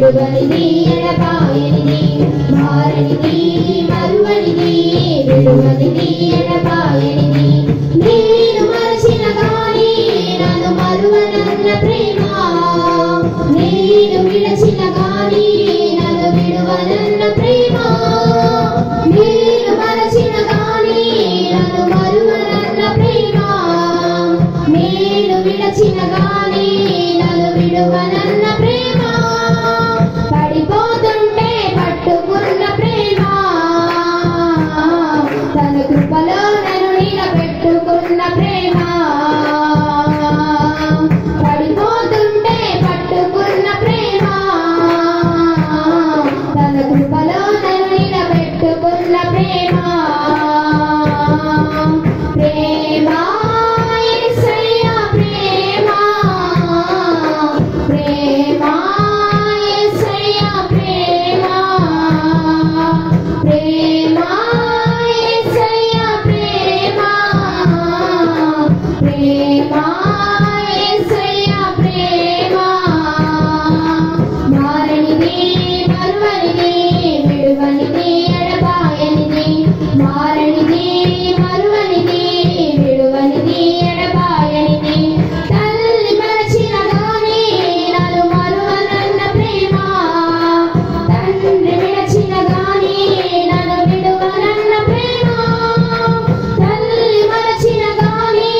విడువనిది ఎడబాయనిది మారనిది మరువనిది విడువనిది ఎడబాయనిది నేను మరచిన గాని నన్ను మరువనన్న ప్రేమ నేను విడచిన గాని నన్ను విడువనన్న ప్రేమ నేను మరచిన గాని నన్ను మరువనన్న ప్రేమ నేను విడచిన గాని నన్ను విడువనన్న ప్రేమ పడిపోతుంటే పట్టుకున్న ప్రేమ తన కృపలో నన్ను నిలబెట్టుకున్న ప్రేమ పడిపోతుంటే పట్టుకున్న ప్రేమ తన కృపలో నన్ను నిలబెట్టుకున్న ప్రేమ ప్రేమ యేసయ్య ప్రేమ ప్రేమ యేసయ్య ప్రేమ ప్రేమ యేసయ్య ప్రేమ ప్రేమ యేసయ్య ప్రేమ మారనిది మరువనిది విడువనిది ఎడబాయనిది మారనిది మరువనిది విడువనిది ఎడబాయనిది తల్లి మరచిన గాని నన్ను మరువనన్న ప్రేమ తండ్రి విడచిన గాని నన్ను విడువనన్న ప్రేమ తల్లి మరచిన గాని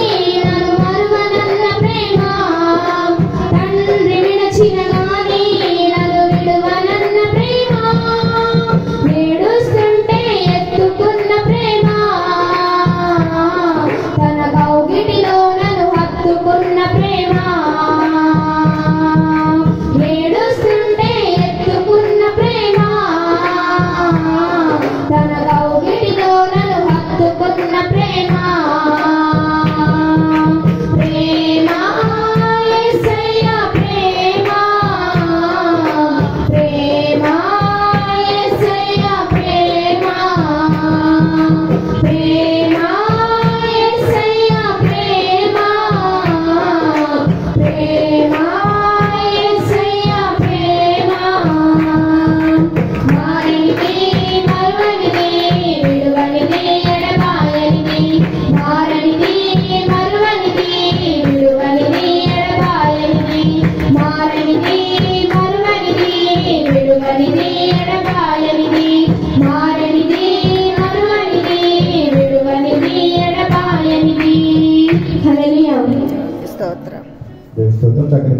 నన్ను మరువనన్న ప్రేమ తండ్రి విడచిన గాని నన్ను విడువనన్న ప్రేమ ఏడుస్తుంటే ఎత్తుకున్న ప్రేమ తన కౌగిటిలో నన్ను హత్తుకున్న ప్రేమ ఏడుస్తుంటే ఎత్తుకున్న ప్రేమ తన కౌగిటిలో నన్ను హత్తుకున్న ప్రేమ ప్రేమ యేసయ్య ప్రేమ ప్రేమ యేసయ్య ప్రేమ ప్రేమ యేసయ్య ప్రేమ ప్రేమ యేసయ్య ప్రేమ మారనిది మరువనిది విడువనిది ఎడబాయనిది మారనిది మరువనిది విడువనిది ఎడబాయనిది మారనిది మరువనిది విడువనిది ఎడబాయనిది మారనిది మరువనిది విడువనిది ఎడబాయనిది హల్లెలూయా స్తోత్రం. చక్కని